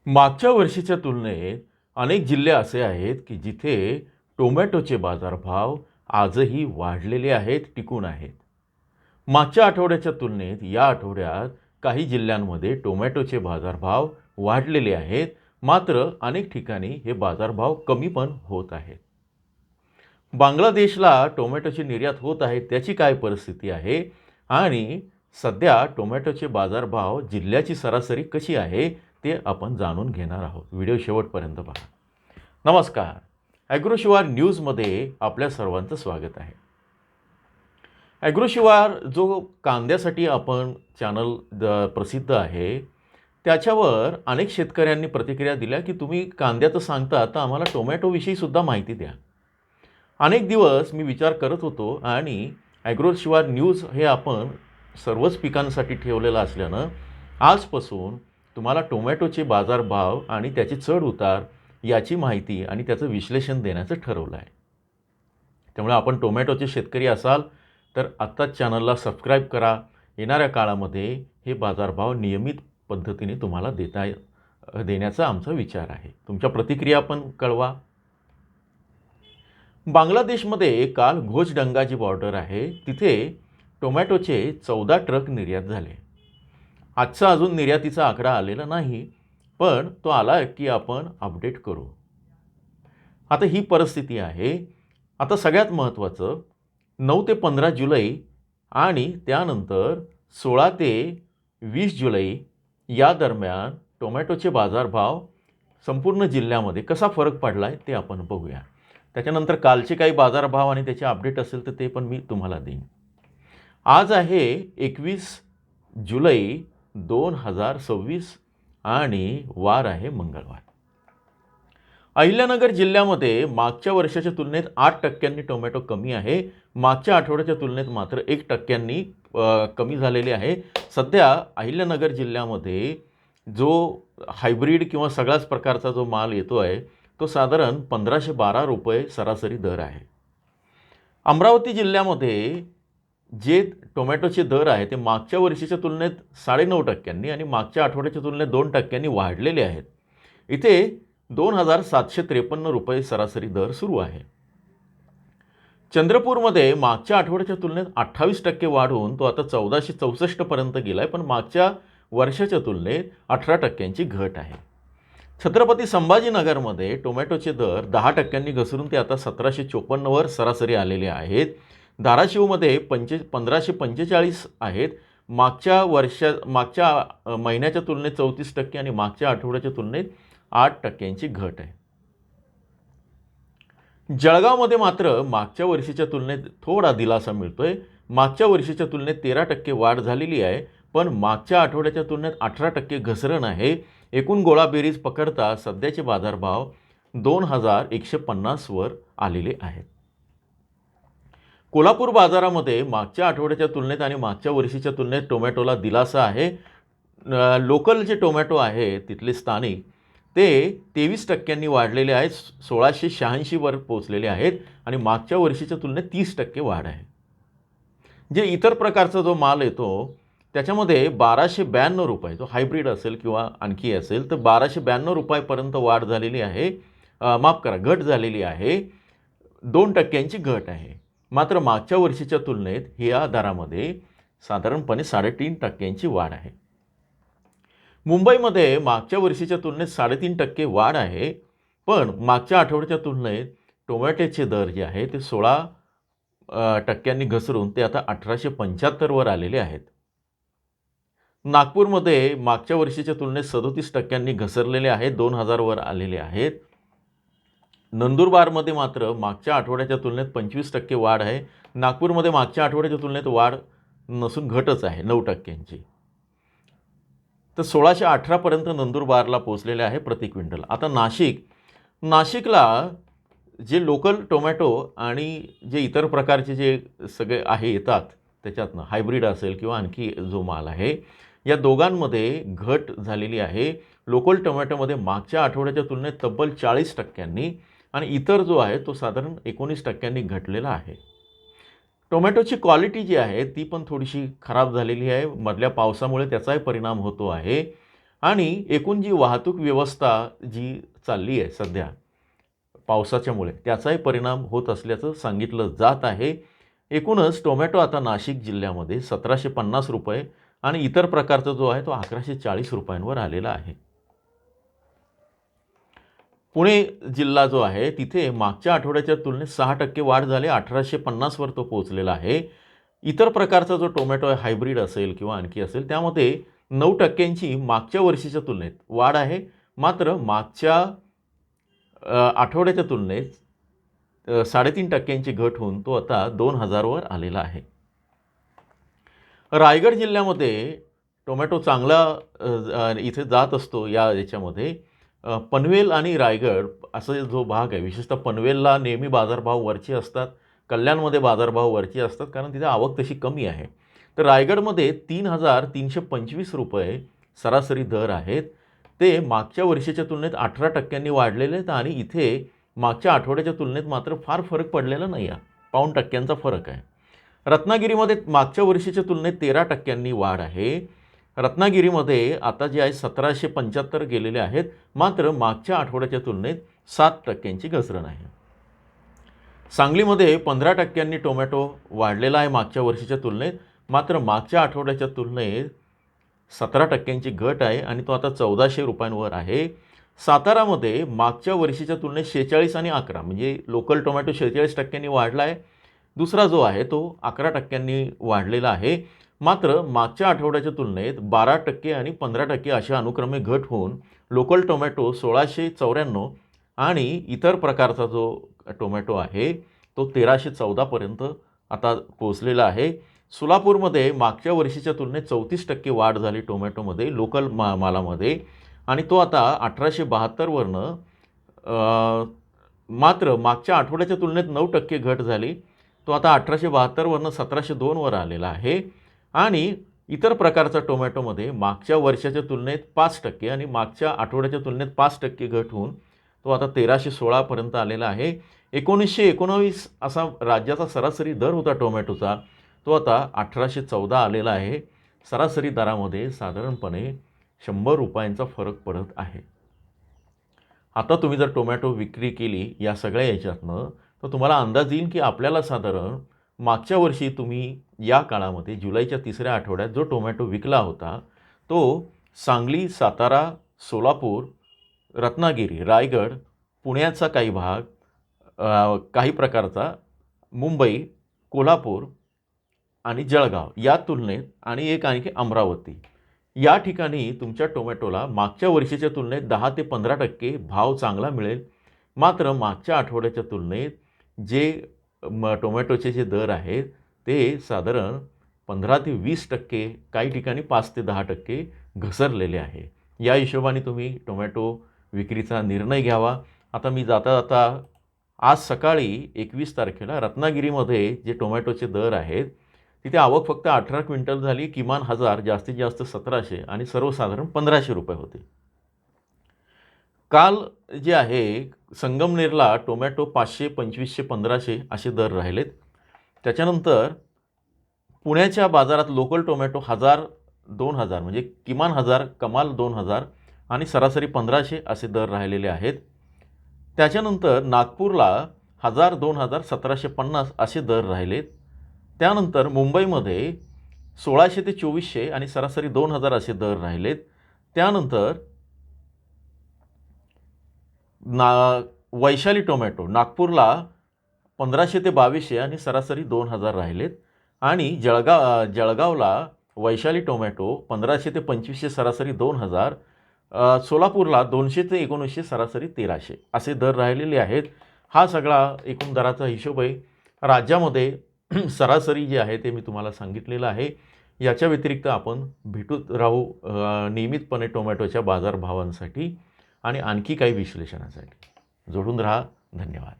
मागच्या वर्षीच्या तुलनेत अनेक जिल्हे असे आहेत की जिथे टोमॅटोचे बाजारभाव आजही वाढलेले आहेत, टिकून आहेत. मागच्या आठवड्याच्या तुलनेत या आठवड्यात काही जिल्ह्यांमध्ये टोमॅटोचे बाजारभाव वाढलेले आहेत, मात्र अनेक ठिकाणी हे बाजारभाव कमी पण होत आहेत. बांगलादेशला टोमॅटोची निर्यात होत आहे, त्याची काय परिस्थिती आहे आणि सध्या टोमॅटोचे बाजारभाव जिल्ह्याची सरासरी कशी आहे ते आपण जाणून घेणार आहोत. व्हिडिओ शेवटपर्यंत पहा. नमस्कार, ॲग्रोशिवार न्यूजमध्ये आपल्या सर्वांचं स्वागत आहे. ॲग्रोशिवार जो कांद्यासाठी आपण चॅनल प्रसिद्ध आहे, त्याच्यावर अनेक शेतकऱ्यांनी प्रतिक्रिया दिल्या की तुम्ही कांद्याचं सांगता, तर आम्हाला टोमॅटोविषयी सुद्धा माहिती द्या. अनेक दिवस मी विचार करत होतो आणि ॲग्रोशिवार न्यूज हे आपण सर्वच पिकांसाठी ठेवलेलं असल्यानं आजपासून तुम्हाला टोमॅटोचे बाजारभाव आणि त्याचे चढ उतार याची माहिती आणि त्याचं विश्लेषण देण्याचं ठरवलं आहे. त्यामुळे आपण टोमॅटोचे शेतकरी असाल तर आत्ताच चॅनलला सबस्क्राईब करा. येणाऱ्या काळामध्ये हे बाजारभाव नियमित पद्धतीने तुम्हाला देण्याचा आमचा विचार आहे. तुमच्या प्रतिक्रिया पण कळवा. बांगलादेशमध्ये काल घोचडंगा जी बॉर्डर आहे तिथे टोमॅटोचे 14 ट्रक निर्यात झाले. आजचा अजून निर्यातीचा आकडा आलेला नाही, पण तो आला की आपण अपडेट करू. आता ही परिस्थिती आहे. आता सगळ्यात महत्त्वाचं 9 ते 15 जुलै आणि त्यानंतर 16 ते 20 जुलै या दरम्यान टोमॅटोचे बाजारभाव संपूर्ण जिल्ह्यामध्ये कसा फरक पडला आहे ते आपण बघूया. त्याच्यानंतर कालचे काही बाजारभाव आणि त्याचे अपडेट असेल तर ते पण मी तुम्हाला देईन. आज आहे 21 जुलै 2026 आणि वार आहे मंगळवार. अहिल्यानगर जिल्ह्यामध्ये मागच्या वर्षाच्या तुलनेत 8% टोमॅटो कमी आहे. मागच्या आठवड्याच्या तुलनेत मात्र 1% कमी झालेले आहे. सध्या अहिल्यानगर जिल्ह्यामध्ये जो हायब्रिड किंवा सगळ्याच प्रकारचा जो माल येतो आहे तो साधारण 1512 रुपये सरासरी दर आहे. अमरावती जिल्ह्यामध्ये जे टोमॅटोचे दर आहे ते मागच्या वर्षीच्या तुलनेत 9.5% आणि मागच्या आठवड्याच्या तुलनेत 2% वाढलेले आहेत. इथे 2753 रुपये सरासरी दर सुरू आहे. चंद्रपूरमध्ये मागच्या आठवड्याच्या तुलनेत 28% वाढून तो आता 1464 पर्यंत गेला आहे, पण मागच्या वर्षाच्या तुलनेत 18%ची घट आहे. छत्रपती संभाजीनगरमध्ये टोमॅटोचे दर 10% घसरून ते आता 1754 वर सरासरी आलेले आहेत. धाराशिवमध्ये 1545 आहेत. मागच्या महिन्याच्या तुलनेत 34% आणि मागच्या आठवड्याच्या तुलनेत 8%ची घट आहे. जळगावमध्ये मात्र मागच्या वर्षीच्या तुलनेत थोडा दिलासा मिळतोय. मागच्या वर्षीच्या तुलनेत 13% वाढ झालेली आहे, पण मागच्या आठवड्याच्या तुलनेत 18% घसरण आहे. एकूण गोळाबेरीज पकडता सध्याचे बाजारभाव 2150 वर आलेले आहेत. कोल्हापूर बाजारामध्ये मागच्या आठवड्याच्या तुलनेत आणि मागच्या वर्षीच्या तुलनेत टोमॅटोला दिलासा आहे. लोकल जे टोमॅटो आहे तिथले स्थानिक ते 23% वाढलेले आहेत, 1686 वर पोचलेले आहेत आणि मागच्या वर्षीच्या तुलनेत 30% वाढ आहे. जे इतर प्रकारचा जो माल येतो त्याच्यामध्ये 1292 रुपये, जो हायब्रिड असेल किंवा आणखी असेल तर 1292 रुपयापर्यंत वाढ झालेली आहे. घट झालेली आहे. 2%ची घट आहे. मात्र मागच्या वर्षीच्या तुलनेत या दरामध्ये साधारणपणे 3.5%ची वाढ आहे. मुंबईमध्ये मागच्या वर्षीच्या तुलनेत 3.5% वाढ आहे, पण मागच्या आठवड्याच्या तुलनेत टोमॅटोचे दर जे आहे ते 16% घसरून ते आता 1875 वर आलेले आहेत. नागपूरमध्ये मागच्या वर्षीच्या तुलनेत 37% घसरलेले आहेत, 2000 वर आलेले आहेत. नंदुरबारमध्ये मात्र मागच्या आठवड्याच्या तुलनेत 25% वाढ आहे. नागपूरमध्ये मागच्या आठवड्याच्या तुलनेत वाढ नसून घटच आहे 9%ची. तर 1618 पर्यंत नंदुरबारला पोचलेले आहे प्रति क्विंटल. आता नाशिकला जे लोकल टोमॅटो आणि जे इतर प्रकारचे जे सगळे येतात त्याच्यातनं हायब्रिड असेल किंवा आणखी जो माल आहे या दोघांमध्ये घट झालेली आहे. लोकल टोमॅटोमध्ये मागच्या आठवड्याच्या तुलनेत तब्बल 40% आणि इतर जो आहे तो साधारण 19% घटलेला आहे. टोमॅटोची क्वालिटी जी आहे ती पण थोडीशी खराब झालेली आहे. मधल्या पावसामुळे त्याचाही परिणाम होतो आहे आणि एकूण जी वाहतूक व्यवस्था जी चालली आहे सध्या पावसाच्यामुळे त्याचाही परिणाम होत असल्याचं सांगितलं जात आहे. एकूणच टोमॅटो आता नाशिक जिल्ह्यामध्ये 1750 रुपये आणि इतर प्रकारचा जो आहे तो 1140 रुपयांवर आलेला आहे. पुणे जिल्हा जो आहे तिथे मागच्या आठवड्याच्या तुलनेत 6% वाढ झाली, 1850 वर तो पोहोचलेला आहे. इतर प्रकारचा जो टोमॅटो आहे हायब्रिड असेल किंवा आणखी असेल त्यामध्ये 9% मागच्या वर्षीच्या तुलनेत वाढ आहे. मात्र मागच्या आठवड्याच्या तुलनेत 3.5% घट होऊन तो आता 2000 वर आलेला आहे. रायगड जिल्ह्यामध्ये टोमॅटो चांगला इथे जात असतो याच्यामध्ये. पनवेल आणि रायगड असा जो भाग आहे, विशेषतः पनवेलला नेहमी बाजारभाव वरचे असतात, कल्याणमध्ये बाजारभाव वरचे असतात कारण तिथे आवक तशी कमी आहे. तर रायगडमध्ये 3325 रुपये सरासरी दर आहेत. ते मागच्या वर्षीच्या तुलनेत 18% वाढलेले आहेत आणि इथे मागच्या आठवड्याच्या तुलनेत मात्र फार फरक पडलेला नाही आहे, 0.5% फरक आहे. रत्नागिरीमध्ये मागच्या वर्षीच्या तुलनेत 13% वाढ आहे. रत्नागिरीमध्ये आता जे आहे 1775 गेलेले आहेत, मात्र मागच्या आठवड्याच्या तुलनेत 7% घसरण आहे. सांगलीमध्ये 15% टोमॅटो वाढलेला आहे मागच्या वर्षीच्या तुलनेत, मात्र मागच्या आठवड्याच्या तुलनेत 17% घट आहे आणि तो आता 1400 रुपयांवर आहे. सातारामध्ये मागच्या वर्षीच्या तुलनेत 46 आणि 11 म्हणजे लोकल टोमॅटो 46% वाढला आहे. दुसरा जो आहे तो 11% वाढलेला आहे. मात्र मागच्या आठवड्याच्या तुलनेत 12% आणि 15% अशा अनुक्रमे घट होऊन लोकल टोमॅटो 1694 आणि इतर प्रकारचा जो टोमॅटो आहे तो 1314 पर्यंत आता पोहोचलेला आहे. सोलापूरमध्ये मागच्या वर्षीच्या तुलनेत 34% वाढ झाली टोमॅटोमध्ये लोकल मालामध्ये आणि तो आता 1872 वरनं मात्र मागच्या आठवड्याच्या तुलनेत 9% घट झाली. तो आता 1872 वरनं 1702 वर आलेला आहे. आणि इतर प्रकारचा टोमॅटोमध्ये मागच्या वर्षाच्या तुलनेत 5% आणि मागच्या आठवड्याच्या तुलनेत 5% घट होऊन तो आता 1316 पर्यंत आलेला आहे. 1919 असा राज्याचा सरासरी दर होता टोमॅटोचा, तो आता 1814 आलेला आहे. सरासरी दरामध्ये साधारणपणे 100 रुपयांचा फरक पडत आहे. आता तुम्ही जर टोमॅटो विक्री केली या सगळ्या याच्यातनं तर तुम्हाला अंदाज येईल की आपल्याला साधारण मागच्या वर्षी तुम्ही या काळामध्ये जुलैच्या 3ऱ्या आठवड्यात जो टोमॅटो विकला होता तो सांगली, सातारा, सोलापूर, रत्नागिरी, रायगड, पुण्याचा काही भाग, काही प्रकारचा मुंबई, कोल्हापूर आणि जळगाव या तुलनेत आणि एक आणखी अमरावती या ठिकाणी तुमच्या टोमॅटोला मागच्या वर्षीच्या तुलनेत 10 ते 15% भाव चांगला मिळेल. मात्र मागच्या आठवड्याच्या तुलनेत जे टोमॅटोचे जे दर आहेत ते साधारण 15 ते 20%, काही ठिकाणी 5 ते 10% घसरलेले आहे. या हिशोबाने तुम्ही टोमॅटो विक्रीचा निर्णय घ्यावा. आता मी जाता आज सकाळी 21 तारखेला रत्नागिरीमध्ये जे टोमॅटोचे दर आहेत तिथे आवक फक्त 18 क्विंटल झाली. किमान 1000, जास्तीत जास्त 1700 आणि सर्वसाधारण 1500 रुपये होते. काल जे आहे संगमनेरला टोमॅटो 500, 2500, 1500 असे दर राहिलेत. त्याच्यानंतर पुण्याच्या बाजारात लोकल टोमॅटो 1000, 2000 म्हणजे किमान 1000, कमाल 2000 आणि सरासरी 1500 असे दर राहिलेले आहेत. त्याच्यानंतर नागपूरला 1000, 2000, 1750 असे दर राहिलेत. त्यानंतर मुंबईमध्ये 1600 ते 2400 आणि सरासरी 2000 असे दर राहिलेत. त्यानंतर वैशाली टोमॅटो नागपूरला 1500 ते 2200 आणि सरासरी 2000 राहिलेत. आणि जळगावला वैशाली टोमॅटो 1500 ते 2500 सरासरी 2000, सोलापूरला 200 ते 1900 सरासरी 1300 असे दर राहिलेले आहेत. हा सगळा एकूण दराचा हिशोब आहे. राज्यामध्ये सरासरी जे आहे ते मी तुम्हाला सांगितलेलं आहे. याच्या व्यतिरिक्त आपण भेटूत राहू नियमितपणे टोमॅटोच्या बाजारभावांसाठी आणि आणखी काही विश्लेषणासाठी. जोडून राहा. धन्यवाद.